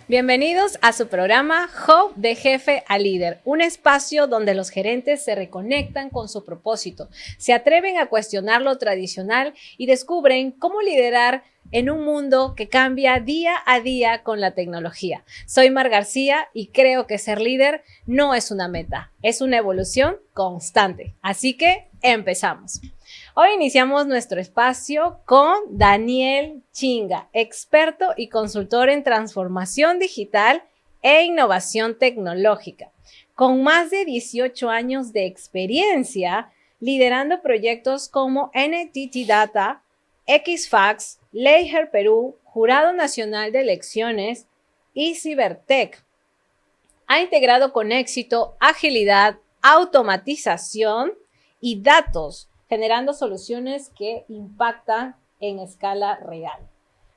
Bienvenidos a su programa Hub de Jefe a Líder, un espacio donde los gerentes se reconectan con su propósito, se atreven a cuestionar lo tradicional y descubren cómo liderar en un mundo que cambia día a día con la tecnología. Soy Mar García y creo que ser líder no es una meta, es una evolución constante. Así que empezamos. Hoy iniciamos nuestro espacio con Daniel Chinga, experto y consultor en transformación digital e innovación tecnológica. Con más de 18 años de experiencia liderando proyectos como NTT Data, Xfax, Leijer Perú, Jurado Nacional de Elecciones y Cibertech. Ha integrado con éxito agilidad, automatización y datos, generando soluciones que impactan en escala real.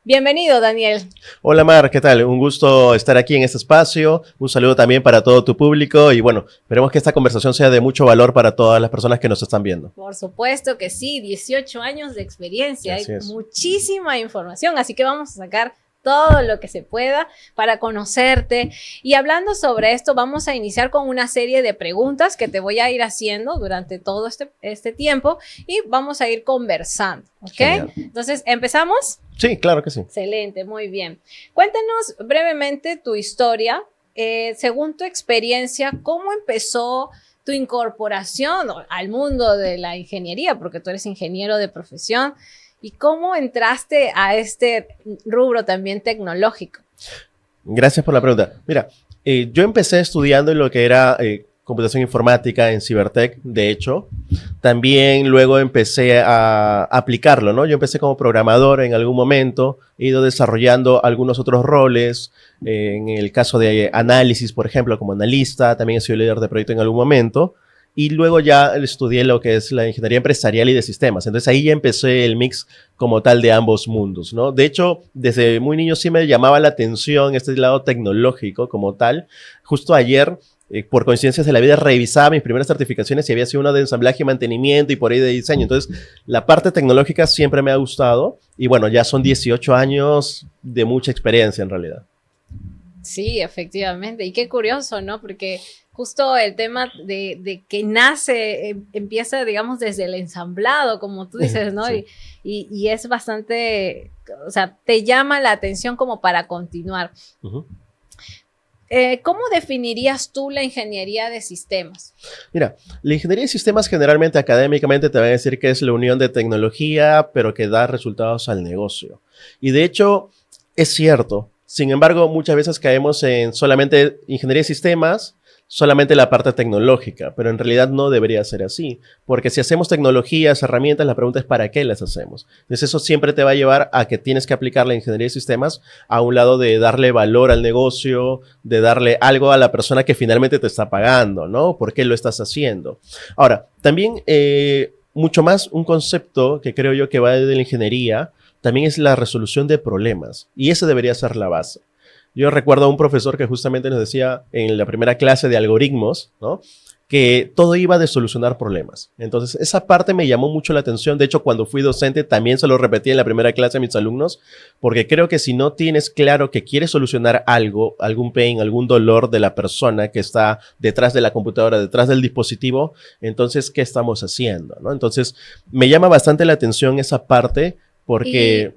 Bienvenido, Daniel. Hola, Mar, ¿qué tal? Un gusto estar aquí en este espacio. Un saludo también para todo tu público y bueno, esperemos que esta conversación sea de mucho valor para todas las personas que nos están viendo. Por supuesto que sí, 18 años de experiencia, hay muchísima información, así que vamos a sacar todo lo que se pueda para conocerte. Y hablando sobre esto, vamos a iniciar con una serie de preguntas que te voy a ir haciendo durante todo este tiempo y vamos a ir conversando, ¿ok? Genial. Entonces, ¿empezamos? Sí, claro que sí. Excelente, muy bien. Cuéntanos brevemente tu historia. Según tu experiencia, ¿cómo empezó tu incorporación al mundo de la ingeniería? Porque tú eres ingeniero de profesión. ¿Y cómo entraste a este rubro también tecnológico? Gracias por la pregunta. Mira, yo empecé estudiando en lo que era computación informática en Cibertech, de hecho. También luego empecé a aplicarlo, ¿no? Yo empecé como programador en algún momento, he ido desarrollando algunos otros roles, en el caso de análisis, por ejemplo, como analista, también he sido líder de proyecto en algún momento. Y luego ya estudié lo que es la ingeniería empresarial y de sistemas. Entonces ahí ya empecé el mix como tal de ambos mundos, ¿no? De hecho, desde muy niño sí me llamaba la atención este lado tecnológico como tal. Justo ayer, por coincidencias de la vida, revisaba mis primeras certificaciones y había sido una de ensamblaje y mantenimiento y por ahí de diseño. Entonces, la parte tecnológica siempre me ha gustado. Y bueno, ya son 18 años de mucha experiencia en realidad. Sí, efectivamente. Y qué curioso, ¿no? Porque justo el tema de que nace, empieza, digamos, desde el ensamblado, como tú dices, ¿no? Sí. Y es bastante, o sea, te llama la atención como para continuar. Uh-huh. ¿Cómo definirías tú la ingeniería de sistemas? Mira, la ingeniería de sistemas generalmente académicamente te va a decir que es la unión de tecnología, pero que da resultados al negocio. Y de hecho, es cierto. Sin embargo, muchas veces caemos en solamente ingeniería de sistemas, solamente la parte tecnológica, pero en realidad no debería ser así, porque si hacemos tecnologías, herramientas, la pregunta es ¿para qué las hacemos? Entonces eso siempre te va a llevar a que tienes que aplicar la ingeniería de sistemas a un lado de darle valor al negocio, de darle algo a la persona que finalmente te está pagando, ¿no? ¿Por qué lo estás haciendo? Ahora, también mucho más un concepto que creo yo que va de la ingeniería, también es la resolución de problemas, y esa debería ser la base. Yo recuerdo a un profesor que justamente nos decía en la primera clase de algoritmos, ¿no?, que todo iba de solucionar problemas. Entonces, esa parte me llamó mucho la atención. De hecho, cuando fui docente, también se lo repetí en la primera clase a mis alumnos, porque creo que si no tienes claro que quieres solucionar algo, algún pain, algún dolor de la persona que está detrás de la computadora, detrás del dispositivo, entonces, ¿qué estamos haciendo?, ¿no? Entonces, me llama bastante la atención esa parte, porque...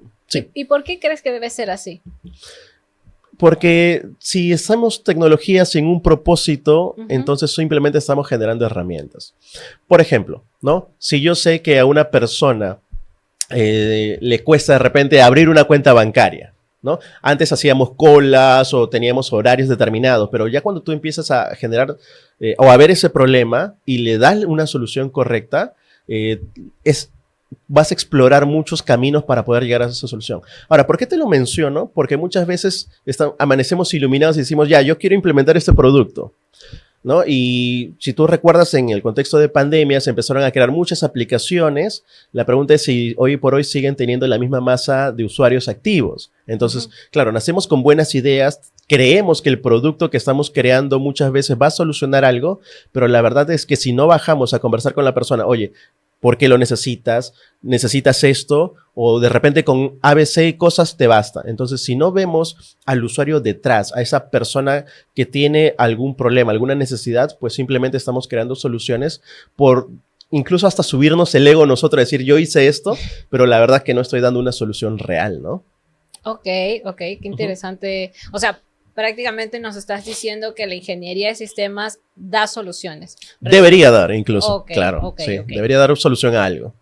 ¿Y por qué crees que debe ser así? Porque si hacemos tecnología sin un propósito, entonces simplemente estamos generando herramientas. Por ejemplo, ¿no? Si yo sé que a una persona le cuesta de repente abrir una cuenta bancaria, ¿no? Antes hacíamos colas o teníamos horarios determinados, pero ya cuando tú empiezas a generar o a ver ese problema y le das una solución correcta, vas a explorar muchos caminos para poder llegar a esa solución. Ahora, ¿por qué te lo menciono? Porque muchas veces amanecemos iluminados y decimos, ya, yo quiero implementar este producto, ¿no? Y si tú recuerdas, en el contexto de pandemia se empezaron a crear muchas aplicaciones. La pregunta es si hoy por hoy siguen teniendo la misma masa de usuarios activos. Entonces, claro, nacemos con buenas ideas, creemos que el producto que estamos creando muchas veces va a solucionar algo, pero la verdad es que si no bajamos a conversar con la persona, oye, por qué lo necesitas, necesitas esto, o de repente con ABC cosas te basta. Entonces, si no vemos al usuario detrás, a esa persona que tiene algún problema, alguna necesidad, pues simplemente estamos creando soluciones por incluso hasta subirnos el ego nosotros, decir yo hice esto, pero la verdad que no estoy dando una solución real, ¿no? Ok, qué interesante. O sea, prácticamente nos estás diciendo que la ingeniería de sistemas da soluciones. Debería dar, incluso, claro. Sí, ok. Debería dar solución a algo.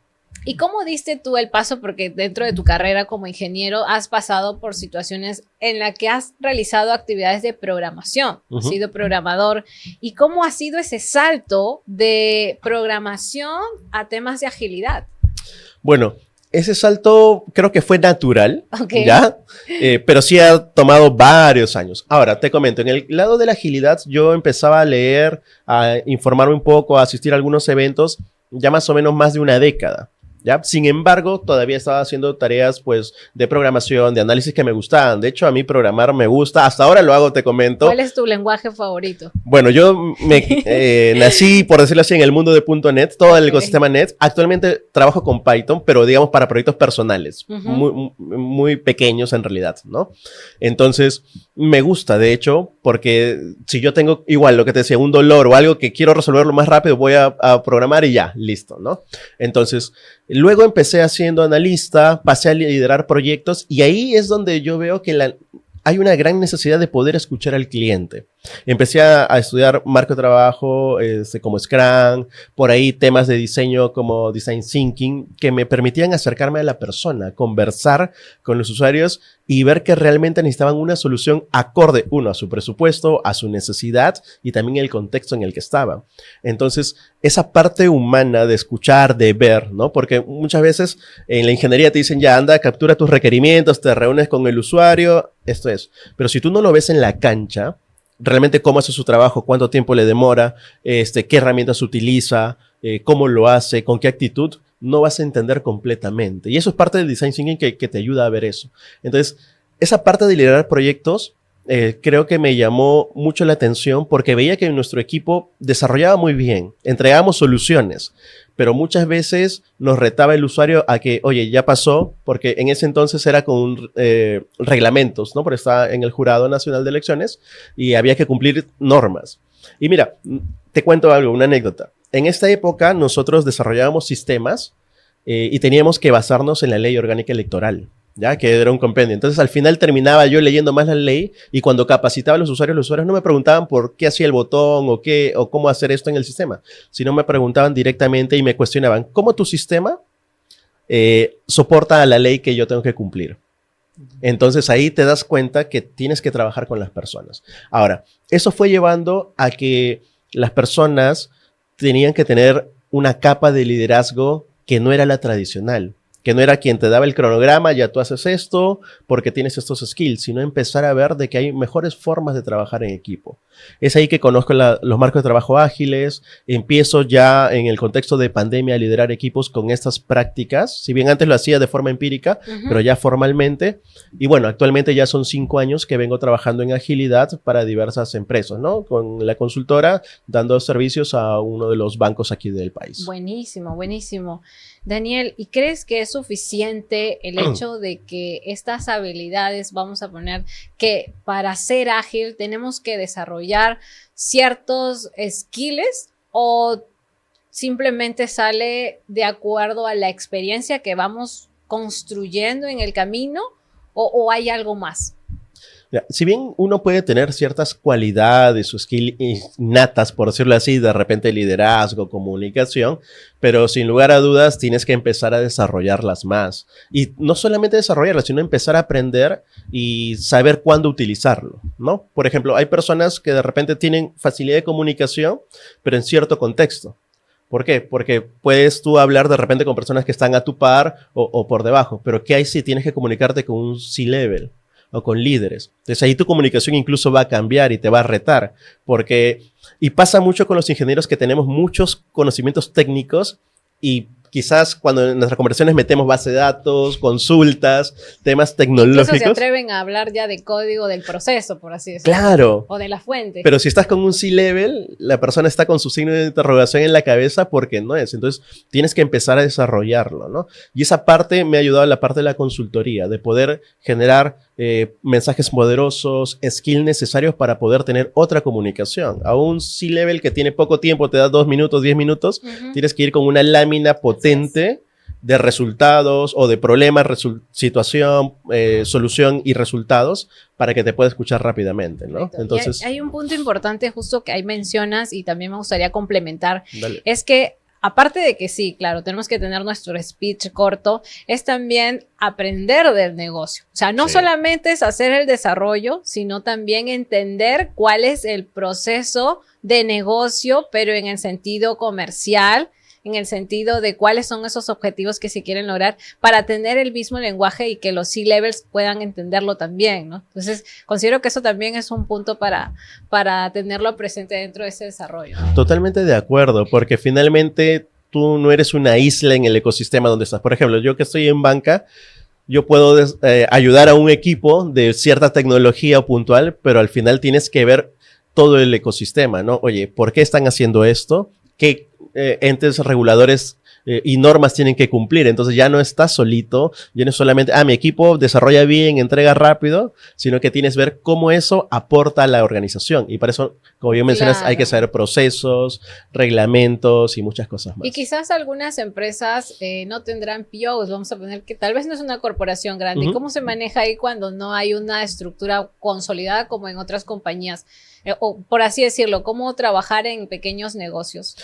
¿Y cómo diste tú el paso? Porque dentro de tu carrera como ingeniero has pasado por situaciones en las que has realizado actividades de programación, has sido programador. ¿Y cómo ha sido ese salto de programación a temas de agilidad? Bueno, ese salto creo que fue natural, Okay. ¿ya? Pero sí ha tomado varios años. Ahora, te comento, en el lado de la agilidad yo empezaba a leer, a informarme un poco, a asistir a algunos eventos ya más o menos más de una década. ¿Ya? Sin embargo, todavía estaba haciendo tareas pues, de programación, de análisis que me gustaban. De hecho, a mí programar me gusta. Hasta ahora lo hago, te comento. ¿Cuál es tu lenguaje favorito? Bueno, yo nací, por decirlo así, en el mundo de .NET, todo el ecosistema .NET. Actualmente trabajo con Python, pero digamos para proyectos personales, muy pequeños en realidad, ¿no? Entonces, me gusta, de hecho, porque si yo tengo igual lo que te decía, un dolor o algo que quiero resolverlo más rápido, voy a programar y ya, listo, ¿no? Entonces, luego empecé haciendo analista, pasé a liderar proyectos y ahí es donde yo veo que hay una gran necesidad de poder escuchar al cliente. Empecé a estudiar marco de trabajo como Scrum, por ahí temas de diseño como Design Thinking, que me permitían acercarme a la persona, conversar con los usuarios y ver que realmente necesitaban una solución acorde, uno, a su presupuesto, a su necesidad y también el contexto en el que estaba. Entonces, esa parte humana de escuchar, de ver, ¿no? Porque muchas veces en la ingeniería te dicen, ya, anda, captura tus requerimientos, te reúnes con el usuario, esto es. Pero si tú no lo ves en la cancha, realmente cómo hace su trabajo, cuánto tiempo le demora, qué herramientas utiliza, cómo lo hace, con qué actitud, no vas a entender completamente. Y eso es parte del Design Thinking que te ayuda a ver eso. Entonces, esa parte de liderar proyectos creo que me llamó mucho la atención porque veía que nuestro equipo desarrollaba muy bien, entregábamos soluciones, pero muchas veces nos retaba el usuario a que, oye, ya pasó, porque en ese entonces era con reglamentos, ¿no? Porque estaba en el Jurado Nacional de Elecciones y había que cumplir normas. Y mira, te cuento algo, una anécdota. En esta época nosotros desarrollábamos sistemas y teníamos que basarnos en la Ley Orgánica Electoral, ¿ya? Que era un compendio. Entonces, al final terminaba yo leyendo más la ley y cuando capacitaba a los usuarios no me preguntaban por qué hacía el botón o cómo hacer esto en el sistema, sino me preguntaban directamente y me cuestionaban, ¿cómo tu sistema soporta a la ley que yo tengo que cumplir? Entonces, ahí te das cuenta que tienes que trabajar con las personas. Ahora, eso fue llevando a que las personas tenían que tener una capa de liderazgo que no era la tradicional, que no era quien te daba el cronograma, ya tú haces esto porque tienes estos skills, sino empezar a ver de que hay mejores formas de trabajar en equipo. Es ahí que conozco los marcos de trabajo ágiles, empiezo ya en el contexto de pandemia a liderar equipos con estas prácticas, si bien antes lo hacía de forma empírica, pero ya formalmente. Y bueno, actualmente ya son 5 años que vengo trabajando en agilidad para diversas empresas, ¿no? Con la consultora, dando servicios a uno de los bancos aquí del país. Buenísimo, buenísimo. Daniel, ¿y crees que es suficiente el hecho de que estas habilidades, vamos a poner que para ser ágil tenemos que desarrollar ciertos skills o simplemente sale de acuerdo a la experiencia que vamos construyendo en el camino o hay algo más? Si bien uno puede tener ciertas cualidades o skills innatas, por decirlo así, de repente liderazgo, comunicación, pero sin lugar a dudas tienes que empezar a desarrollarlas más. Y no solamente desarrollarlas, sino empezar a aprender y saber cuándo utilizarlo, ¿no? Por ejemplo, hay personas que de repente tienen facilidad de comunicación, pero en cierto contexto. ¿Por qué? Porque puedes tú hablar de repente con personas que están a tu par o por debajo, pero ¿qué hay si tienes que comunicarte con un C-level? O con líderes. Entonces ahí tu comunicación incluso va a cambiar y te va a retar. Y pasa mucho con los ingenieros que tenemos muchos conocimientos técnicos y quizás cuando en nuestras conversaciones metemos base de datos, consultas, temas tecnológicos. Incluso se atreven a hablar ya de código del proceso, por así decirlo. Claro. O de la fuente. Pero si estás con un C-level, la persona está con su signo de interrogación en la cabeza porque no es. Entonces, tienes que empezar a desarrollarlo, ¿no? Y esa parte me ha ayudado a la parte de la consultoría, de poder generar mensajes poderosos, skills necesarios para poder tener otra comunicación. A un C-level que tiene poco tiempo, te da 2 minutos, 10 minutos, tienes que ir con una lámina potente de resultados o de problemas, situación, solución y resultados para que te pueda escuchar rápidamente, ¿no? Perfecto. Entonces, hay un punto importante justo que ahí mencionas y también me gustaría complementar, dale. es que aparte de que sí, claro, tenemos que tener nuestro speech corto, es también aprender del negocio. O sea, no solamente es hacer el desarrollo, sino también entender cuál es el proceso de negocio, pero en el sentido comercial, en el sentido de cuáles son esos objetivos que se quieren lograr para tener el mismo lenguaje y que los C-levels puedan entenderlo también, ¿no? Entonces, considero que eso también es un punto para tenerlo presente dentro de ese desarrollo. Totalmente de acuerdo, porque finalmente tú no eres una isla en el ecosistema donde estás. Por ejemplo, yo que estoy en banca, yo puedo ayudar a un equipo de cierta tecnología puntual, pero al final tienes que ver todo el ecosistema, ¿no? Oye, ¿por qué están haciendo esto? ¿Qué entes reguladores y normas tienen que cumplir? Entonces ya no estás solito, ya no es solamente, mi equipo desarrolla bien, entrega rápido, sino que tienes que ver cómo eso aporta a la organización. Y para eso, como bien mencionas, hay que saber procesos, reglamentos y muchas cosas más. Y quizás algunas empresas no tendrán POs, vamos a poner que tal vez no es una corporación grande. ¿Y cómo se maneja ahí cuando no hay una estructura consolidada como en otras compañías? O por así decirlo, ¿cómo trabajar en pequeños negocios?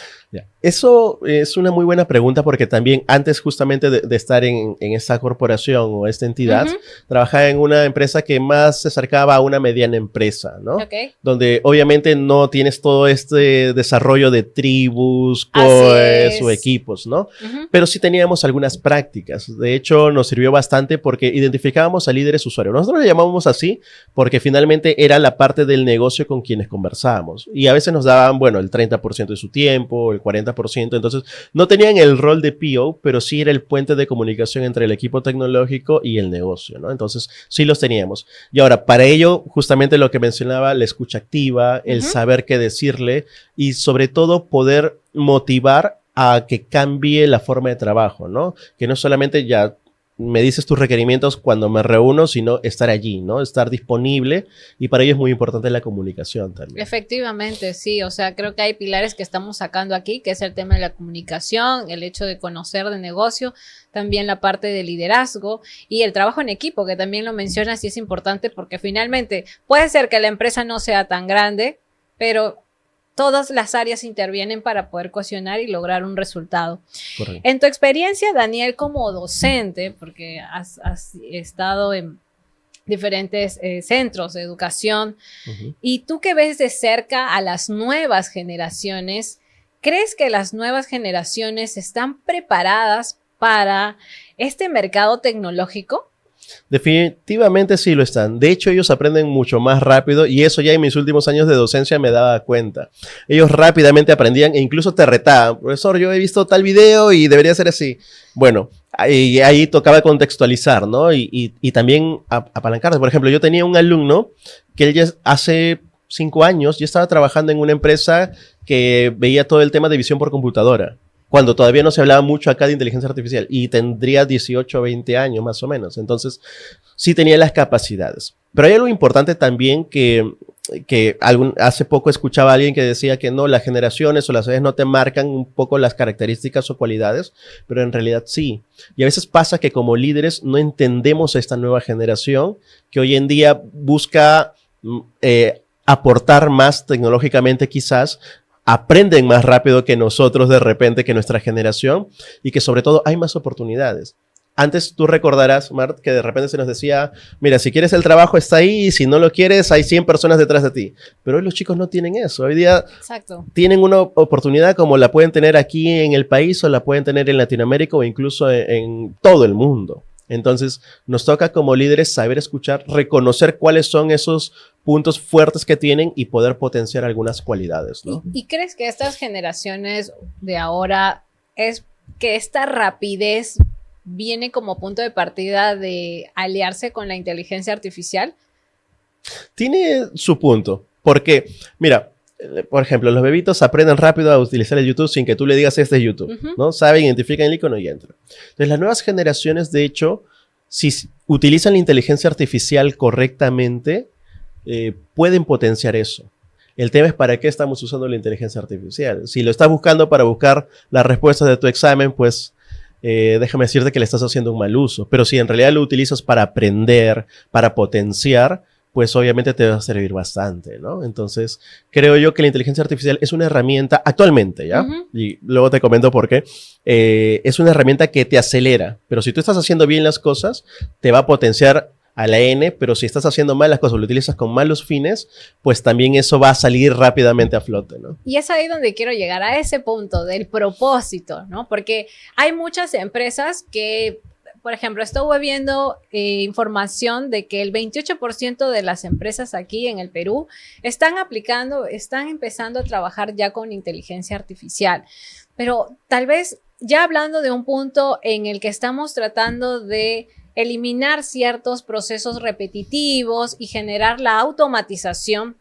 Eso es una muy buena pregunta porque también antes justamente de estar en esta corporación o esta entidad, trabajaba en una empresa que más se acercaba a una mediana empresa, ¿no? Okay. Donde obviamente no tienes todo este desarrollo de tribus, coes o equipos, ¿no? Pero sí teníamos algunas prácticas. De hecho, nos sirvió bastante porque identificábamos a líderes usuarios. Nosotros le llamábamos así porque finalmente era la parte del negocio con quienes conversábamos. Y a veces nos daban, bueno, el 30% de su tiempo, el 40%. Entonces, no tenían el rol de PO, pero sí era el puente de comunicación entre el equipo tecnológico y el negocio, ¿no? Entonces, sí los teníamos. Y ahora, para ello, justamente lo que mencionaba, la escucha activa, el saber qué decirle y sobre todo poder motivar a que cambie la forma de trabajo, ¿no? Que no solamente ya me dices tus requerimientos cuando me reúno, sino estar allí, ¿no? Estar disponible, y para ello es muy importante la comunicación también. Efectivamente, sí, o sea, creo que hay pilares que estamos sacando aquí, que es el tema de la comunicación, el hecho de conocer de negocio, también la parte de liderazgo y el trabajo en equipo, que también lo mencionas y es importante porque finalmente puede ser que la empresa no sea tan grande, pero todas las áreas intervienen para poder cohesionar y lograr un resultado. Correcto. En tu experiencia, Daniel, como docente, porque has estado en diferentes centros de educación, y tú que ves de cerca a las nuevas generaciones, ¿crees que las nuevas generaciones están preparadas para este mercado tecnológico? Definitivamente sí lo están. De hecho, ellos aprenden mucho más rápido y eso ya en mis últimos años de docencia me daba cuenta. Ellos rápidamente aprendían e incluso te retaban. Profesor, yo he visto tal video y debería ser así. Bueno, ahí tocaba contextualizar, ¿no? Y también apalancarse. Por ejemplo, yo tenía un alumno que él ya hace 5 años ya estaba trabajando en una empresa que veía todo el tema de visión por computadora, cuando todavía no se hablaba mucho acá de inteligencia artificial, y tendría 18 o 20 años más o menos. Entonces, sí tenía las capacidades. Pero hay algo importante también que hace poco escuchaba a alguien que decía que no, las generaciones o las edades no te marcan un poco las características o cualidades, pero en realidad sí. Y a veces pasa que como líderes no entendemos a esta nueva generación que hoy en día busca aportar más tecnológicamente quizás, aprenden más rápido que nosotros de repente, que nuestra generación, y que sobre todo hay más oportunidades. Antes tú recordarás, Mart, que de repente se nos decía, mira, si quieres el trabajo está ahí y si no lo quieres hay 100 personas detrás de ti. Pero hoy los chicos no tienen eso. Hoy día tienen una oportunidad como la pueden tener aquí en el país o la pueden tener en Latinoamérica o incluso en todo el mundo. Entonces, nos toca como líderes saber escuchar, reconocer cuáles son esos puntos fuertes que tienen y poder potenciar algunas cualidades, ¿no? ¿Y crees que estas generaciones de ahora es que esta rapidez viene como punto de partida de aliarse con la inteligencia artificial? Tiene su punto, porque, mira, por ejemplo, los bebitos aprenden rápido a utilizar el YouTube sin que tú le digas este es YouTube, ¿no? Saben, identifican el icono y entran. Entonces, las nuevas generaciones, de hecho, si utilizan la inteligencia artificial correctamente, pueden potenciar eso. El tema es para qué estamos usando la inteligencia artificial. Si lo estás buscando para buscar las respuestas de tu examen, pues déjame decirte que le estás haciendo un mal uso. Pero si en realidad lo utilizas para aprender, para potenciar, pues obviamente te va a servir bastante, ¿no? Entonces, creo yo que la inteligencia artificial es una herramienta actualmente, ¿ya? Y luego te comento por qué. Es una herramienta que te acelera, pero si tú estás haciendo bien las cosas, te va a potenciar a la N, pero si estás haciendo mal las cosas, lo utilizas con malos fines, pues también eso va a salir rápidamente a flote, ¿no? Y es ahí donde quiero llegar, a ese punto del propósito, ¿no? Porque hay muchas empresas que, por ejemplo, estuve viendo información de que el 28% de las empresas aquí en el Perú están empezando a trabajar ya con inteligencia artificial. Pero tal vez ya hablando de un punto en el que estamos tratando de eliminar ciertos procesos repetitivos y generar la automatización.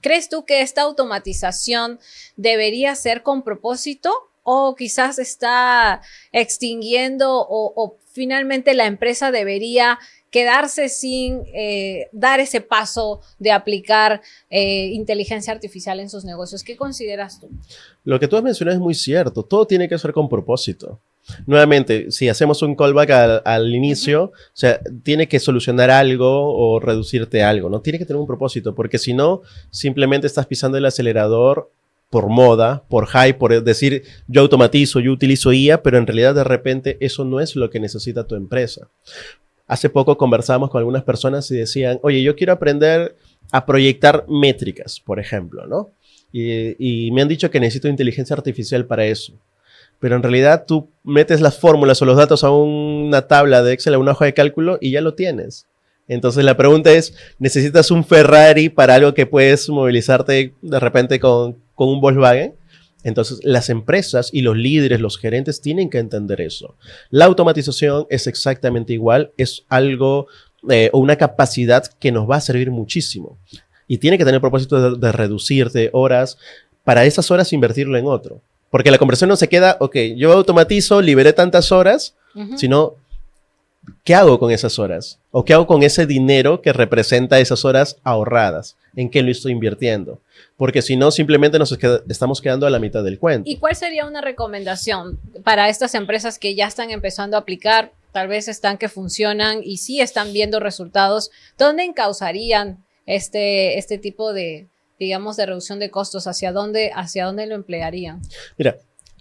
¿Crees tú que esta automatización debería ser con propósito o quizás está extinguiendo o finalmente la empresa debería quedarse sin dar ese paso de aplicar inteligencia artificial en sus negocios? ¿Qué consideras tú? Lo que tú has mencionado es muy cierto. Todo tiene que ser con propósito. Nuevamente, si hacemos un callback al inicio, o sea, tiene que solucionar algo o reducirte algo, ¿no? Tiene que tener un propósito, porque si no, simplemente estás pisando el acelerador por moda, por hype, por decir yo automatizo, yo utilizo IA, pero en realidad de repente eso no es lo que necesita tu empresa. Hace poco conversamos con algunas personas y decían, oye, yo quiero aprender a proyectar métricas, por ejemplo, ¿no? Y me han dicho que necesito inteligencia artificial para eso. Pero en realidad tú metes las fórmulas o los datos a una tabla de Excel, a una hoja de cálculo y ya lo tienes. Entonces la pregunta es, ¿necesitas un Ferrari para algo que puedes movilizarte de repente con un Volkswagen? Entonces las empresas y los líderes, los gerentes tienen que entender eso. La automatización es exactamente igual, es algo o una capacidad que nos va a servir muchísimo. Y tiene que tener el propósito de reducirte horas, para esas horas invertirlo en otro. Porque la conversión no se queda, ok, yo automatizo, liberé tantas horas, sino, ¿qué hago con esas horas? ¿O qué hago con ese dinero que representa esas horas ahorradas? ¿En qué lo estoy invirtiendo? Porque si no, simplemente estamos quedando a la mitad del cuento. ¿Y cuál sería una recomendación para estas empresas que ya están empezando a aplicar, tal vez están que funcionan y sí están viendo resultados? ¿Dónde encauzarían este tipo de, digamos, de reducción de costos? ¿Hacia dónde lo emplearían? Mira,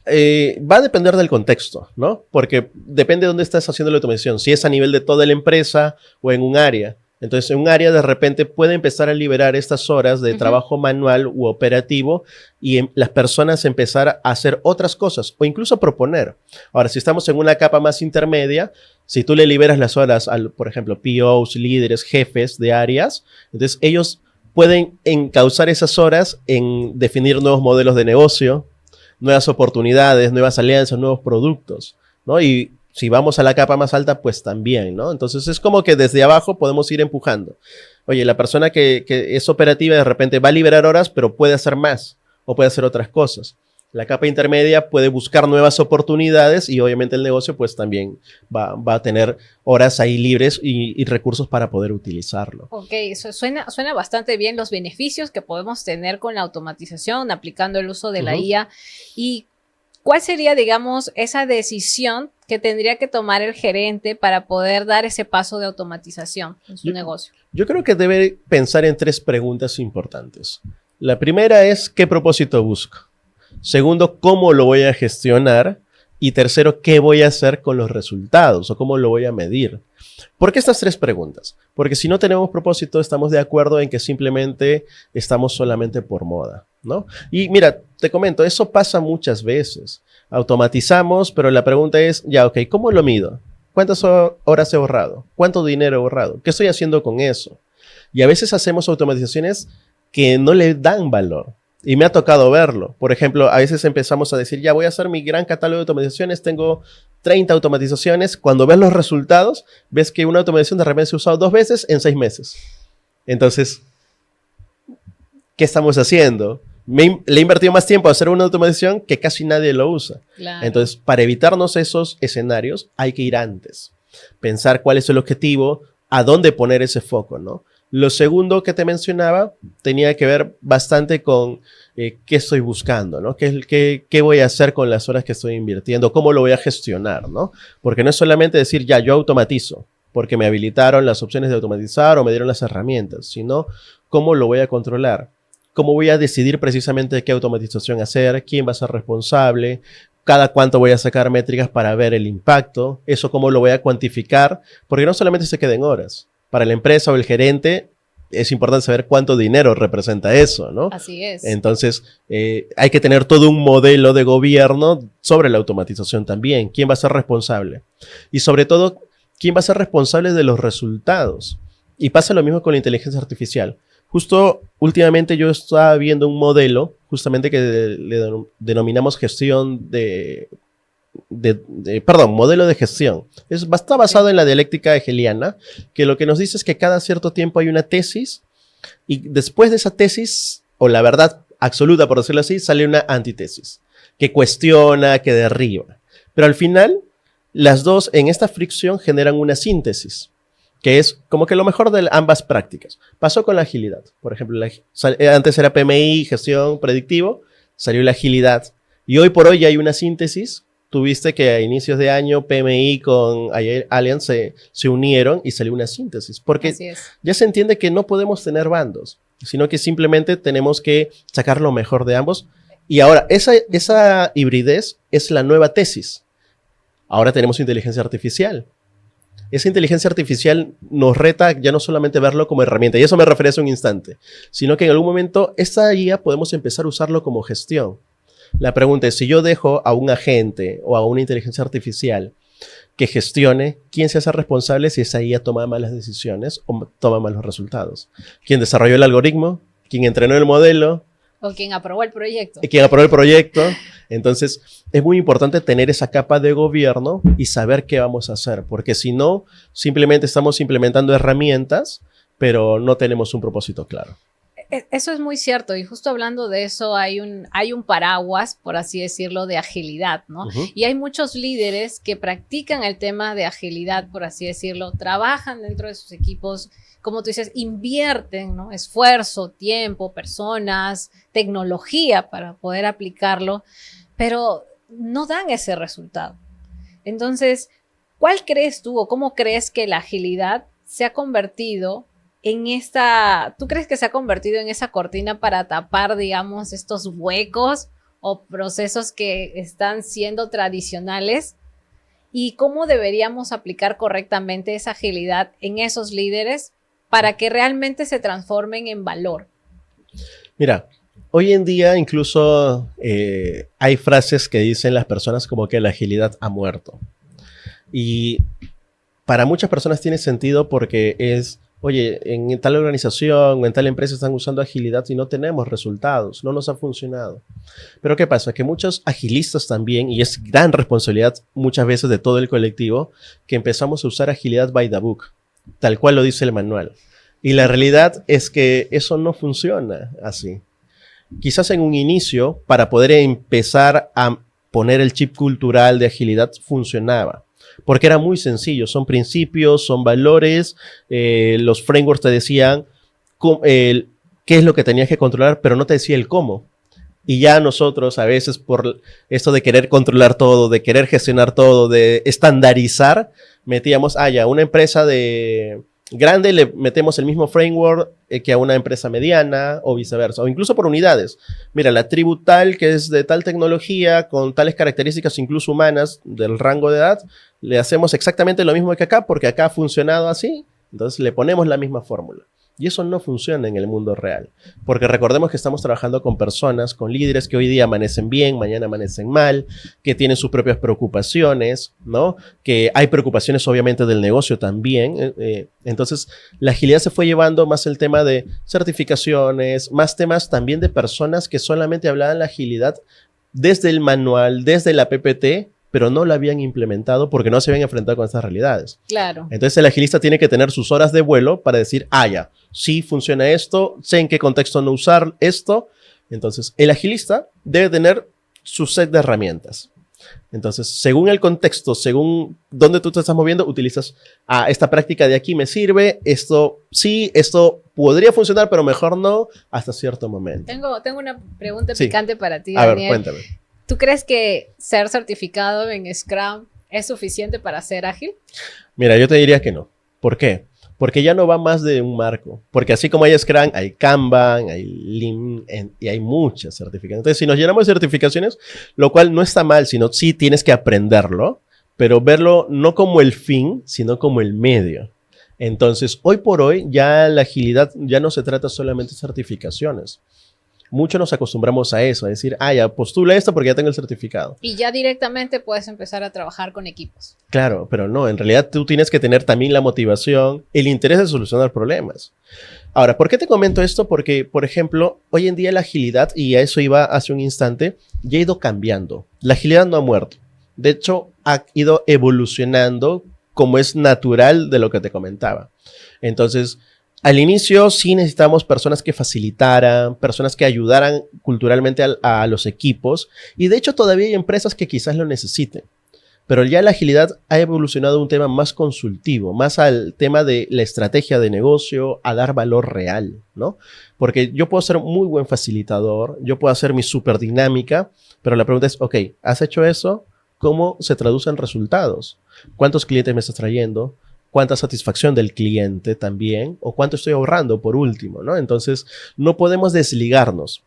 va a depender del contexto, ¿no? Porque depende de dónde estás haciendo la automatización. Si es a nivel de toda la empresa o en un área. Entonces, en un área de repente puede empezar a liberar estas horas de trabajo manual u operativo y las personas empezar a hacer otras cosas o incluso proponer. Ahora, si estamos en una capa más intermedia, si tú le liberas las horas a, por ejemplo, POs, líderes, jefes de áreas, entonces ellos pueden encauzar esas horas en definir nuevos modelos de negocio, nuevas oportunidades, nuevas alianzas, nuevos productos, ¿no? Y si vamos a la capa más alta, pues también, ¿no? Entonces es como que desde abajo podemos ir empujando. Oye, la persona que es operativa de repente va a liberar horas, pero puede hacer más o puede hacer otras cosas. La capa intermedia puede buscar nuevas oportunidades y obviamente el negocio pues también va a tener horas ahí libres y recursos para poder utilizarlo. Ok, eso suena bastante bien los beneficios que podemos tener con la automatización, aplicando el uso de la IA. ¿Y cuál sería, digamos, esa decisión que tendría que tomar el gerente para poder dar ese paso de automatización en su negocio? Yo creo que debe pensar en 3 preguntas importantes. La primera es, ¿qué propósito busco? Segundo, ¿cómo lo voy a gestionar? Y tercero, ¿qué voy a hacer con los resultados o cómo lo voy a medir? ¿Por qué estas 3 preguntas? Porque si no tenemos propósito, estamos de acuerdo en que simplemente estamos solamente por moda, ¿no? Y mira, te comento, eso pasa muchas veces. Automatizamos, pero la pregunta es, ya, ok, ¿cómo lo mido? ¿Cuántas horas he ahorrado? ¿Cuánto dinero he ahorrado? ¿Qué estoy haciendo con eso? Y a veces hacemos automatizaciones que no le dan valor. Y me ha tocado verlo. Por ejemplo, a veces empezamos a decir, ya voy a hacer mi gran catálogo de automatizaciones, tengo 30 automatizaciones. Cuando ves los resultados, ves que una automatización de repente se ha usado 2 veces en 6 meses. Entonces, ¿qué estamos haciendo? Le he invertido más tiempo a hacer una automatización que casi nadie lo usa. Claro. Entonces, para evitarnos esos escenarios, hay que ir antes. Pensar cuál es el objetivo, a dónde poner ese foco, ¿no? Lo segundo que te mencionaba tenía que ver bastante con qué estoy buscando, ¿no? ¿Qué voy a hacer con las horas que estoy invirtiendo? ¿Cómo lo voy a gestionar, ¿no? Porque no es solamente decir, ya, yo automatizo, porque me habilitaron las opciones de automatizar o me dieron las herramientas, sino cómo lo voy a controlar. ¿Cómo voy a decidir precisamente qué automatización hacer? ¿Quién va a ser responsable? ¿Cada cuánto voy a sacar métricas para ver el impacto? ¿Eso cómo lo voy a cuantificar? Porque no solamente se queda en horas. Para la empresa o el gerente es importante saber cuánto dinero representa eso, ¿no? Así es. Entonces, hay que tener todo un modelo de gobierno sobre la automatización también. ¿Quién va a ser responsable? Y sobre todo, ¿quién va a ser responsable de los resultados? Y pasa lo mismo con la inteligencia artificial. Justo últimamente yo estaba viendo un modelo, justamente que le denominamos modelo de gestión. Está basado en la dialéctica hegeliana, que lo que nos dice es que cada cierto tiempo hay una tesis y después de esa tesis, o la verdad absoluta, por decirlo así, sale una antítesis, que cuestiona, que derriba. Pero al final, las dos en esta fricción generan una síntesis, que es como que lo mejor de ambas prácticas. Pasó con la agilidad. Por ejemplo, antes era PMI, gestión, predictivo, salió la agilidad. Y hoy por hoy ya hay una síntesis. Tuviste que a inicios de año PMI con Allianz se unieron y salió una síntesis. Porque ya se entiende que no podemos tener bandos, sino que simplemente tenemos que sacar lo mejor de ambos. Y ahora, esa hibridez es la nueva tesis. Ahora tenemos inteligencia artificial. Esa inteligencia artificial nos reta ya no solamente verlo como herramienta, y eso me refería hace un instante, sino que en algún momento esta guía podemos empezar a usarlo como gestión. La pregunta es, si yo dejo a un agente o a una inteligencia artificial que gestione, ¿quién se hace responsable si esa guía toma malas decisiones o toma malos resultados? ¿Quién desarrolló el algoritmo? ¿Quién entrenó el modelo? O quien aprobó el proyecto. ¿Quién aprobó el proyecto? Entonces, es muy importante tener esa capa de gobierno y saber qué vamos a hacer, porque si no, simplemente estamos implementando herramientas, pero no tenemos un propósito claro. Eso es muy cierto, y justo hablando de eso hay un paraguas, por así decirlo, de agilidad, ¿no? Y hay muchos líderes que practican el tema de agilidad, por así decirlo, trabajan dentro de sus equipos, como tú dices, invierten, ¿no? Esfuerzo, tiempo, personas, tecnología para poder aplicarlo, pero no dan ese resultado. Entonces, ¿cuál crees tú o cómo crees que la agilidad se ha convertido ¿tú crees que se ha convertido en esa cortina para tapar, digamos, estos huecos o procesos que están siendo tradicionales? ¿Y cómo deberíamos aplicar correctamente esa agilidad en esos líderes para que realmente se transformen en valor? Mira, hoy en día incluso hay frases que dicen las personas como que la agilidad ha muerto. Y para muchas personas tiene sentido porque es, oye, en tal organización o en tal empresa están usando agilidad y no tenemos resultados, no nos ha funcionado. Pero ¿qué pasa? Que muchos agilistas también, y es gran responsabilidad muchas veces de todo el colectivo, que empezamos a usar agilidad by the book, tal cual lo dice el manual. Y la realidad es que eso no funciona así. Quizás en un inicio, para poder empezar a poner el chip cultural de agilidad, funcionaba. Porque era muy sencillo, son principios, son valores, los frameworks te decían qué es lo que tenías que controlar, pero no te decía el cómo. Y ya nosotros a veces por esto de querer controlar todo, de querer gestionar todo, de estandarizar, metíamos, ya una empresa grande le metemos el mismo framework que a una empresa mediana o viceversa, o incluso por unidades. Mira, la tribu tal que es de tal tecnología, con tales características incluso humanas del rango de edad, le hacemos exactamente lo mismo que acá porque acá ha funcionado así, entonces le ponemos la misma fórmula. Y eso no funciona en el mundo real. Porque recordemos que estamos trabajando con personas, con líderes que hoy día amanecen bien, mañana amanecen mal, que tienen sus propias preocupaciones, ¿no? Que hay preocupaciones obviamente del negocio también. Entonces, la agilidad se fue llevando más el tema de certificaciones, más temas también de personas que solamente hablaban la agilidad desde el manual, desde la PPT, pero no lo habían implementado porque no se habían enfrentado con estas realidades. Claro. Entonces el agilista tiene que tener sus horas de vuelo para decir, ya, sí funciona esto, sé en qué contexto no usar esto. Entonces el agilista debe tener su set de herramientas. Entonces, según el contexto, según dónde tú te estás moviendo, utilizas, esta práctica de aquí me sirve, esto sí, esto podría funcionar, pero mejor no, hasta cierto momento. Tengo una pregunta picante para ti, Daniel. A ver, cuéntame. ¿Tú crees que ser certificado en Scrum es suficiente para ser ágil? Mira, yo te diría que no. ¿Por qué? Porque ya no va más de un marco. Porque así como hay Scrum, hay Kanban, hay Lean y hay muchas certificaciones. Entonces, si nos llenamos de certificaciones, lo cual no está mal, sino sí tienes que aprenderlo, pero verlo no como el fin, sino como el medio. Entonces, hoy por hoy, ya la agilidad ya no se trata solamente de certificaciones. Mucho nos acostumbramos a eso, a decir, ya postula esto porque ya tengo el certificado. Y ya directamente puedes empezar a trabajar con equipos. Claro, pero no, en realidad tú tienes que tener también la motivación, el interés de solucionar problemas. Ahora, ¿por qué te comento esto? Porque, por ejemplo, hoy en día la agilidad, y a eso iba hace un instante, ya ha ido cambiando. La agilidad no ha muerto. De hecho, ha ido evolucionando como es natural de lo que te comentaba. Entonces, al inicio sí necesitábamos personas que facilitaran, personas que ayudaran culturalmente a los equipos, y de hecho todavía hay empresas que quizás lo necesiten, pero ya la agilidad ha evolucionado a un tema más consultivo, más al tema de la estrategia de negocio, a dar valor real, ¿no? Porque yo puedo ser muy buen facilitador, yo puedo hacer mi súper dinámica, pero la pregunta es, ok, ¿has hecho eso? ¿Cómo se traduce en resultados? ¿Cuántos clientes me estás trayendo? ¿Cuánta satisfacción del cliente también? ¿O cuánto estoy ahorrando por último? ¿No? Entonces, no podemos desligarnos.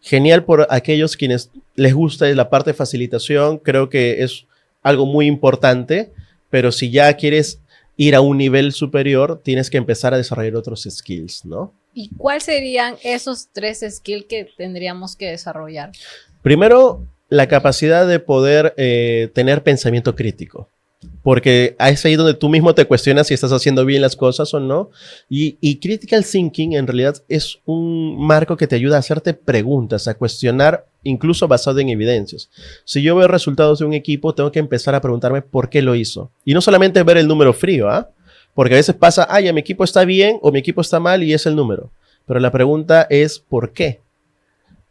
Genial por aquellos quienes les gusta la parte de facilitación. Creo que es algo muy importante, pero si ya quieres ir a un nivel superior, tienes que empezar a desarrollar otros skills, ¿no? ¿Y cuáles serían esos 3 skills que tendríamos que desarrollar? Primero, la capacidad de poder tener pensamiento crítico. Porque es ahí donde tú mismo te cuestionas si estás haciendo bien las cosas o no. Y critical thinking en realidad es un marco que te ayuda a hacerte preguntas, a cuestionar incluso basado en evidencias. Si yo veo resultados de un equipo, tengo que empezar a preguntarme por qué lo hizo. Y no solamente ver el número frío, porque a veces pasa, ya mi equipo está bien o mi equipo está mal y es el número. Pero la pregunta es ¿por qué?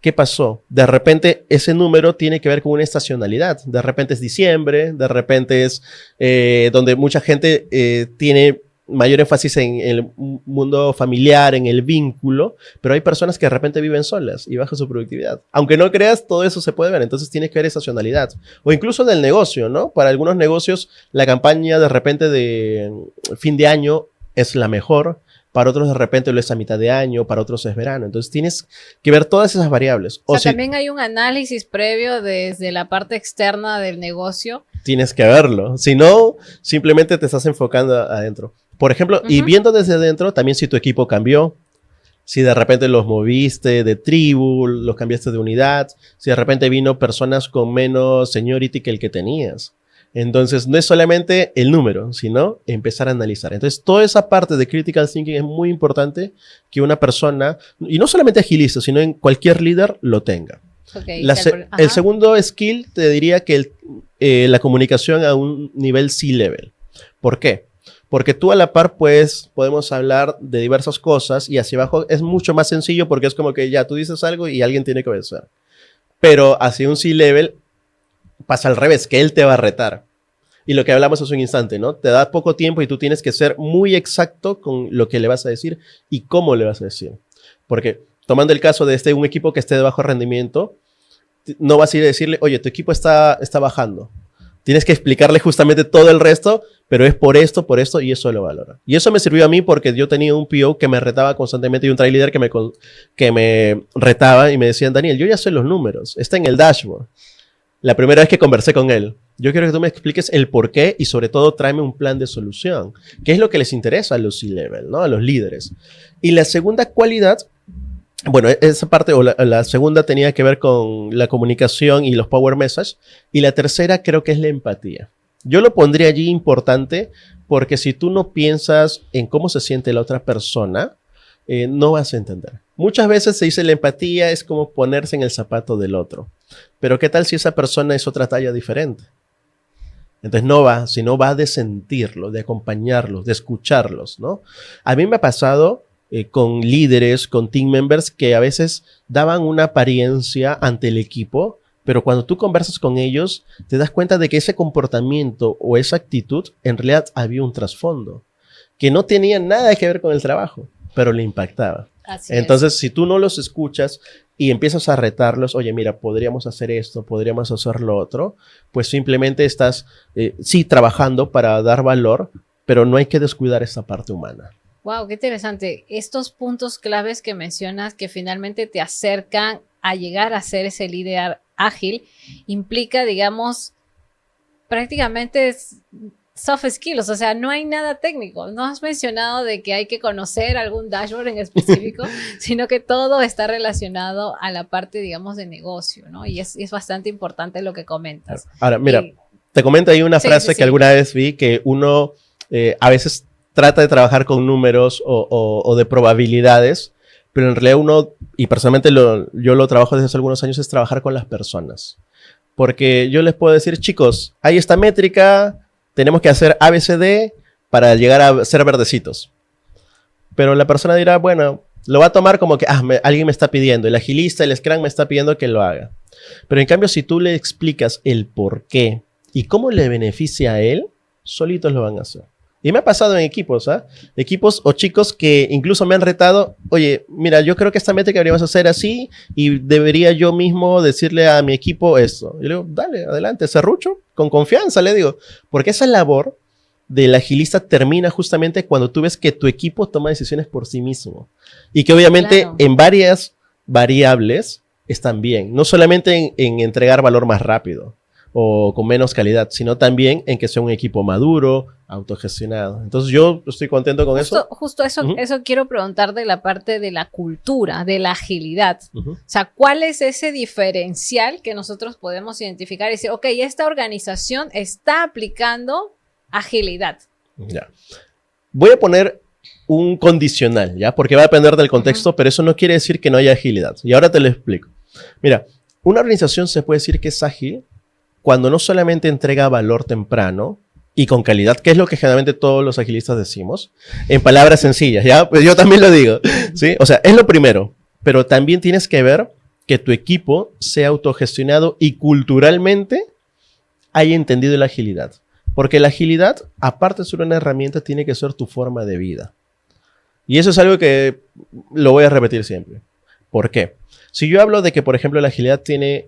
¿Qué pasó? De repente ese número tiene que ver con una estacionalidad. De repente es diciembre, de repente es donde mucha gente tiene mayor énfasis en el mundo familiar, en el vínculo, pero hay personas que de repente viven solas y baja su productividad. Aunque no creas, todo eso se puede ver, entonces tienes que ver estacionalidad. O incluso del negocio, ¿no? Para algunos negocios, la campaña de repente de fin de año es la mejor. Para otros de repente lo es a mitad de año, para otros es verano. Entonces tienes que ver todas esas variables. O sea, también hay un análisis previo desde la parte externa del negocio. Tienes que verlo. Si no, simplemente te estás enfocando adentro. Por ejemplo, y viendo desde adentro, también si tu equipo cambió, si de repente los moviste de tribu, los cambiaste de unidad, si de repente vino personas con menos seniority que el que tenías. Entonces, no es solamente el número, sino empezar a analizar. Entonces, toda esa parte de critical thinking es muy importante que una persona, y no solamente agilista, sino en cualquier líder, lo tenga. Okay, el segundo skill, te diría que la comunicación a un nivel C-level. ¿Por qué? Porque tú a la par, pues, podemos hablar de diversas cosas y hacia abajo es mucho más sencillo porque es como que ya tú dices algo y alguien tiene que obedecer. Pero hacia un C-level pasa al revés, que él te va a retar. Y lo que hablamos hace un instante, ¿no? Te da poco tiempo y tú tienes que ser muy exacto con lo que le vas a decir y cómo le vas a decir. Porque tomando el caso de un equipo que esté de bajo rendimiento, no vas a ir a decirle, oye, tu equipo está bajando. Tienes que explicarle justamente todo el resto, pero es por esto, y eso lo valora. Y eso me sirvió a mí porque yo tenía un PO que me retaba constantemente y un trail leader que me retaba y me decían, Daniel, yo ya sé los números, está en el dashboard. la primera vez que conversé con él. Yo quiero que tú me expliques el por qué y sobre todo tráeme un plan de solución. ¿Qué es lo que les interesa a los C-level, ¿no? A los líderes? Y la segunda cualidad, bueno, esa parte o la segunda tenía que ver con la comunicación y los power messages. Y la tercera creo que es la empatía. Yo lo pondría allí importante porque si tú no piensas en cómo se siente la otra persona, no vas a entender. Muchas veces se dice la empatía es como ponerse en el zapato del otro. Pero ¿qué tal si esa persona es otra talla diferente? Entonces no va, sino va de sentirlo, de acompañarlos, de escucharlos, ¿no? A mí me ha pasado con líderes, con team members que a veces daban una apariencia ante el equipo, pero cuando tú conversas con ellos, te das cuenta de que ese comportamiento o esa actitud en realidad había un trasfondo que no tenía nada que ver con el trabajo, pero le impactaba. Entonces, si tú no los escuchas y empiezas a retarlos, oye, mira, podríamos hacer esto, podríamos hacer lo otro, pues simplemente estás, sí, trabajando para dar valor, pero no hay que descuidar esa parte humana. Wow, qué interesante. Estos puntos claves que mencionas que finalmente te acercan a llegar a ser ese líder ágil, implica, digamos, prácticamente soft skills, o sea, no hay nada técnico. No has mencionado de que hay que conocer algún dashboard en específico, sino que todo está relacionado a la parte, digamos, de negocio, ¿no? Y es bastante importante lo que comentas. Ahora, mira, te comento ahí una frase que alguna vez vi, que uno a veces trata de trabajar con números o de probabilidades, pero en realidad uno, y personalmente yo lo trabajo desde hace algunos años, es trabajar con las personas. Porque yo les puedo decir, chicos, hay esta métrica, tenemos que hacer ABCD para llegar a ser verdecitos. Pero la persona dirá, bueno, lo va a tomar como que alguien me está pidiendo. El agilista, el Scrum me está pidiendo que lo haga. Pero en cambio, si tú le explicas el por qué y cómo le beneficia a él, solitos lo van a hacer. Y me ha pasado en equipos, ¿ah? Equipos o chicos que incluso me han retado, oye, mira, yo creo que esta métrica deberíamos hacer así y debería yo mismo decirle a mi equipo esto. Y le digo, dale, adelante, serrucho, con confianza, le digo. Porque esa labor del agilista termina justamente cuando tú ves que tu equipo toma decisiones por sí mismo. Y que obviamente en varias variables están bien. No solamente en entregar valor más rápido o con menos calidad, sino también en que sea un equipo maduro, autogestionado. Entonces yo estoy contento con eso. Justo eso, eso quiero preguntar de la parte de la cultura, de la agilidad. O sea, ¿cuál es ese diferencial que nosotros podemos identificar y decir, ok, esta organización está aplicando agilidad? Ya. Voy a poner un condicional, ¿ya? Porque va a depender del contexto, pero eso no quiere decir que no haya agilidad. Y ahora te lo explico. Mira, una organización se puede decir que es ágil cuando no solamente entrega valor temprano y con calidad, que es lo que generalmente todos los agilistas decimos, en palabras sencillas, ¿ya? Pues yo también lo digo, ¿sí? O sea, es lo primero, pero también tienes que ver que tu equipo sea autogestionado y culturalmente haya entendido la agilidad. Porque la agilidad, aparte de ser una herramienta, tiene que ser tu forma de vida. Y eso es algo que lo voy a repetir siempre. ¿Por qué? Si yo hablo de que, por ejemplo, la agilidad tiene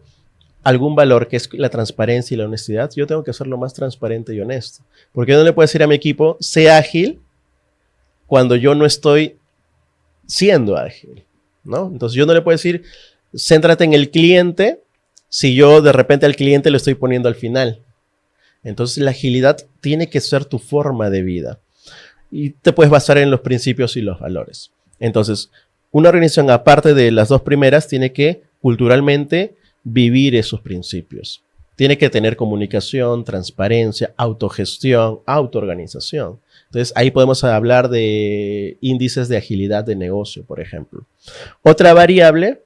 algún valor que es la transparencia y la honestidad, yo tengo que ser lo más transparente y honesto. Porque yo no le puedo decir a mi equipo, sé ágil, cuando yo no estoy siendo ágil, ¿no? Entonces yo no le puedo decir, céntrate en el cliente, si yo de repente al cliente lo estoy poniendo al final. Entonces la agilidad tiene que ser tu forma de vida. Y te puedes basar en los principios y los valores. Entonces, una organización, aparte de las dos primeras, tiene que culturalmente vivir esos principios. Tiene que tener comunicación, transparencia, autogestión, autoorganización. Entonces, ahí podemos hablar de índices de agilidad de negocio, por ejemplo. Otra variable,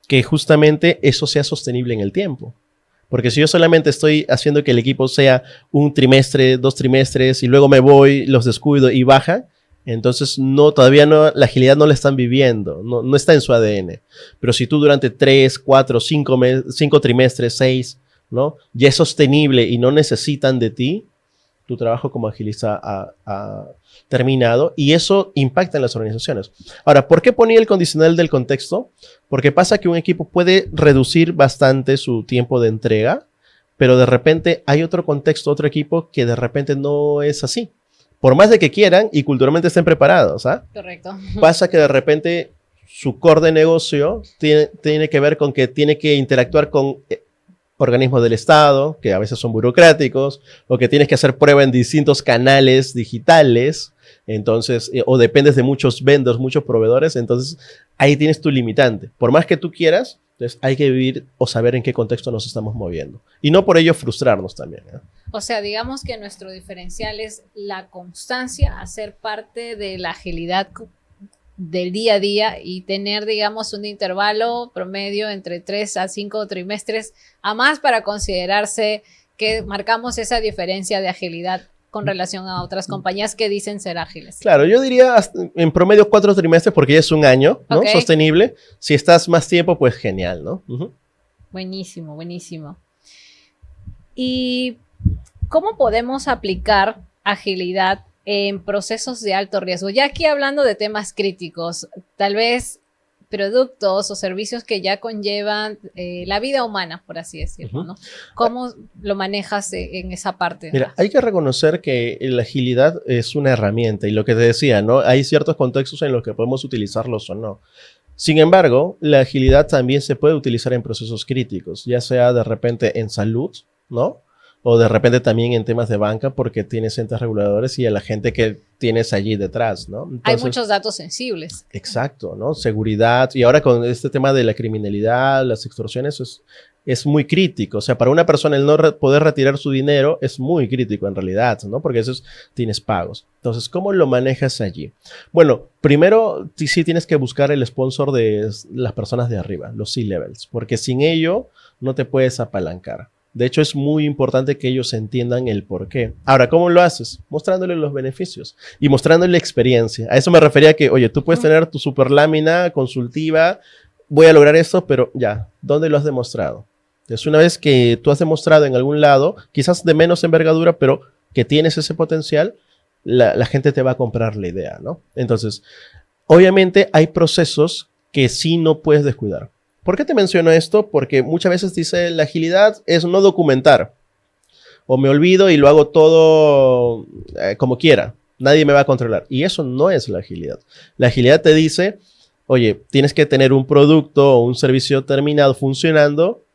que justamente eso sea sostenible en el tiempo. Porque si yo solamente estoy haciendo que el equipo sea un trimestre, 2 trimestres, y luego me voy, los descuido y baja, entonces todavía no, la agilidad no la están viviendo, no está en su ADN. Pero si tú durante 3, 4, 5 trimestres, 6, ¿no? Ya es sostenible y no necesitan de ti, tu trabajo como agilista ha terminado y eso impacta en las organizaciones. Ahora, ¿por qué ponía el condicional del contexto? Porque pasa que un equipo puede reducir bastante su tiempo de entrega, pero de repente hay otro contexto, otro equipo que de repente no es así. Por más de que quieran y culturalmente estén preparados, ¿ah? Correcto. Pasa que de repente su core de negocio tiene que ver con que tiene que interactuar con organismos del Estado, que a veces son burocráticos, o que tienes que hacer prueba en distintos canales digitales, entonces, o dependes de muchos vendors, muchos proveedores, entonces ahí tienes tu limitante. Por más que tú quieras, entonces hay que vivir o saber en qué contexto nos estamos moviendo. Y no por ello frustrarnos también, ¿eh? O sea, digamos que nuestro diferencial es la constancia, hacer parte de la agilidad del día a día y tener, digamos, un intervalo promedio entre 3 a 5 trimestres a más para considerarse que marcamos esa diferencia de agilidad con relación a otras compañías que dicen ser ágiles. Claro, yo diría en promedio 4 trimestres porque ya es un año, ¿no? Ok. Sostenible. Si estás más tiempo, pues genial, ¿no? Buenísimo, buenísimo. ¿Y cómo podemos aplicar agilidad en procesos de alto riesgo? Ya aquí hablando de temas críticos, tal vez productos o servicios que ya conllevan la vida humana, por así decirlo, ¿no? ¿Cómo lo manejas en esa parte? Mira, hay que reconocer que la agilidad es una herramienta y lo que te decía, ¿no? Hay ciertos contextos en los que podemos utilizarlos o no. Sin embargo, la agilidad también se puede utilizar en procesos críticos, ya sea de repente en salud, ¿no? O de repente también en temas de banca porque tienes entes reguladores y a la gente que tienes allí detrás, ¿no? Entonces, hay muchos datos sensibles. Exacto, ¿no? Seguridad. Y ahora con este tema de la criminalidad, las extorsiones, es muy crítico. O sea, para una persona el no poder retirar su dinero es muy crítico en realidad, ¿no? Porque eso tienes pagos. Entonces, ¿cómo lo manejas allí? Bueno, primero sí tienes que buscar el sponsor de las personas de arriba, los C-levels, porque sin ello no te puedes apalancar. De hecho, es muy importante que ellos entiendan el por qué. Ahora, ¿cómo lo haces? Mostrándoles los beneficios y mostrándoles la experiencia. A eso me refería que, oye, tú puedes tener tu super lámina consultiva, voy a lograr esto, pero ya, ¿dónde lo has demostrado? Entonces, una vez que tú has demostrado en algún lado, quizás de menos envergadura, pero que tienes ese potencial, la gente te va a comprar la idea, ¿no? Entonces, obviamente hay procesos que sí no puedes descuidar. ¿Por qué te menciono esto? Porque muchas veces dice la agilidad es no documentar. O me olvido y lo hago todo como quiera. Nadie me va a controlar. Y eso no es la agilidad. La agilidad te dice, oye, tienes que tener un producto o un servicio terminado funcionando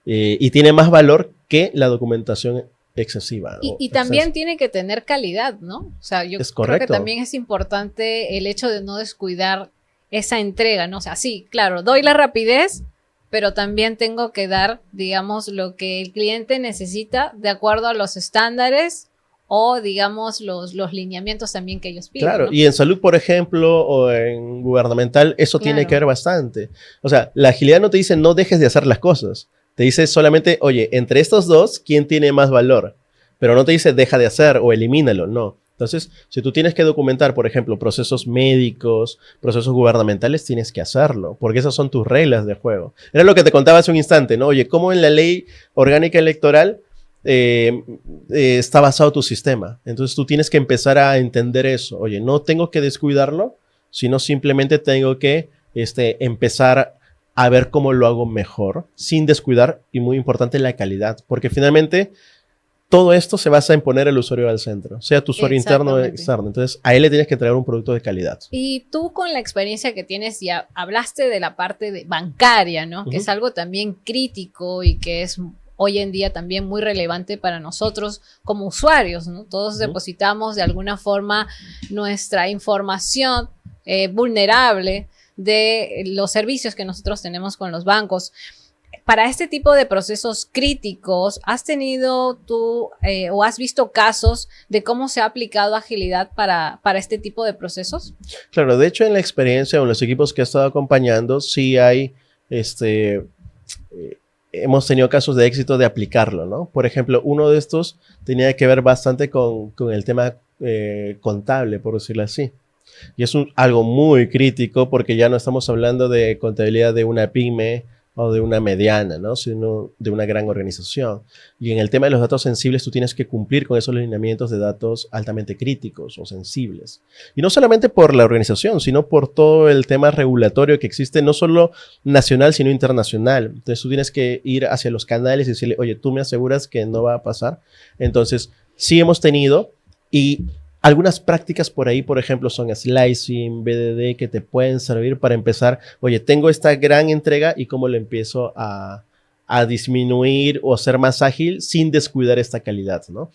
y tiene más valor que la documentación excesiva. Y también tiene que tener calidad, ¿no? O sea, yo creo que también es importante el hecho de no descuidar esa entrega, ¿no? O sea, sí, claro, doy la rapidez, pero también tengo que dar, digamos, lo que el cliente necesita de acuerdo a los estándares o, digamos, los lineamientos también que ellos piden. Claro, ¿no? Y en salud, por ejemplo, o en gubernamental, eso tiene que ver bastante. O sea, la agilidad no te dice no dejes de hacer las cosas. Te dice solamente, oye, entre estos dos, ¿quién tiene más valor? Pero no te dice deja de hacer o elimínalo, no. Entonces, si tú tienes que documentar, por ejemplo, procesos médicos, procesos gubernamentales, tienes que hacerlo, porque esas son tus reglas de juego. Era lo que te contaba hace un instante, ¿no? Oye, ¿cómo en la ley orgánica electoral está basado tu sistema? Entonces, tú tienes que empezar a entender eso. Oye, no tengo que descuidarlo, sino simplemente tengo que empezar a ver cómo lo hago mejor, sin descuidar, y muy importante, la calidad, porque finalmente todo esto se basa en poner al usuario al centro, sea tu usuario interno o externo. Entonces, a él le tienes que traer un producto de calidad. Y tú, con la experiencia que tienes, ya hablaste de la parte bancaria, ¿no? Que es algo también crítico y que es hoy en día también muy relevante para nosotros como usuarios, ¿no? Todos depositamos de alguna forma nuestra información vulnerable de los servicios que nosotros tenemos con los bancos. Para este tipo de procesos críticos, ¿has tenido tú o has visto casos de cómo se ha aplicado agilidad para este tipo de procesos? Claro, de hecho en la experiencia o en los equipos que he estado acompañando, sí hay, hemos tenido casos de éxito de aplicarlo, ¿no? Por ejemplo, uno de estos tenía que ver bastante con el tema contable, por decirlo así. Y es algo muy crítico porque ya no estamos hablando de contabilidad de una pyme o de una mediana, ¿no? Sino de una gran organización. Y en el tema de los datos sensibles, tú tienes que cumplir con esos lineamientos de datos altamente críticos o sensibles. Y no solamente por la organización, sino por todo el tema regulatorio que existe, no solo nacional, sino internacional. Entonces, tú tienes que ir hacia los canales y decirle, oye, ¿tú me aseguras que no va a pasar? Entonces, sí hemos tenido, y algunas prácticas por ahí, por ejemplo, son slicing, BDD, que te pueden servir para empezar. Oye, tengo esta gran entrega y cómo le empiezo a a disminuir o ser más ágil sin descuidar esta calidad, ¿no?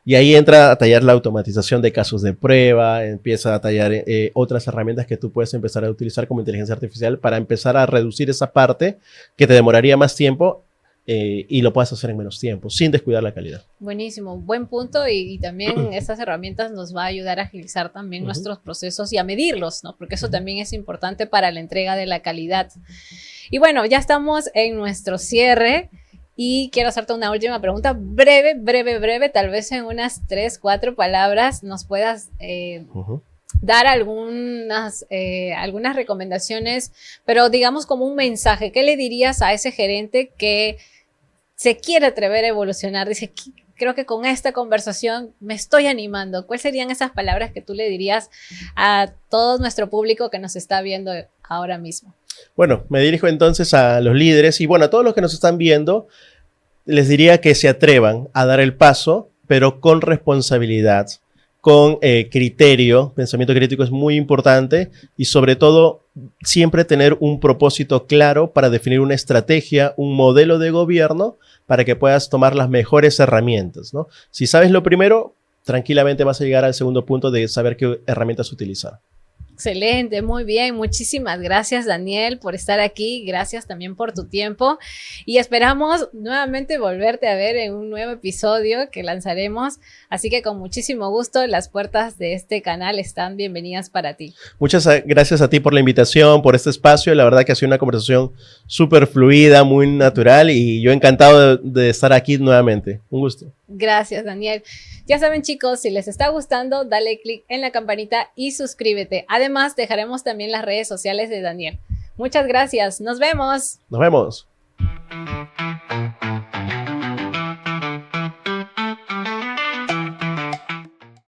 Y ahí entra a tallar la automatización de casos de prueba, empieza a tallar otras herramientas que tú puedes empezar a utilizar como inteligencia artificial para empezar a reducir esa parte que te demoraría más tiempo y lo puedes hacer en menos tiempo, sin descuidar la calidad. Buenísimo, buen punto y también estas herramientas nos va a ayudar a agilizar también nuestros procesos y a medirlos, ¿no? Porque eso también es importante para la entrega de la calidad. Y bueno, ya estamos en nuestro cierre y quiero hacerte una última pregunta breve, tal vez en unas 3, 4 palabras nos puedas dar algunas recomendaciones, pero digamos como un mensaje. ¿Qué le dirías a ese gerente que se quiere atrever a evolucionar? Dice, creo que con esta conversación me estoy animando. ¿Cuáles serían esas palabras que tú le dirías a todo nuestro público que nos está viendo ahora mismo? Bueno, me dirijo entonces a los líderes y bueno, a todos los que nos están viendo, les diría que se atrevan a dar el paso, pero con responsabilidad, con criterio. Pensamiento crítico es muy importante y sobre todo siempre tener un propósito claro para definir una estrategia, un modelo de gobierno para que puedas tomar las mejores herramientas, ¿no? Si sabes lo primero, tranquilamente vas a llegar al segundo punto de saber qué herramientas utilizar. Excelente, muy bien. Muchísimas gracias, Daniel, por estar aquí. Gracias también por tu tiempo. Y esperamos nuevamente volverte a ver en un nuevo episodio que lanzaremos. Así que con muchísimo gusto, las puertas de este canal están bienvenidas para ti. Muchas gracias a ti por la invitación, por este espacio. La verdad que ha sido una conversación súper fluida, muy natural y yo encantado de estar aquí nuevamente. Un gusto. Gracias, Daniel. Ya saben, chicos, si les está gustando, dale click en la campanita y suscríbete. Además, dejaremos también las redes sociales de Daniel. Muchas gracias. Nos vemos. Nos vemos.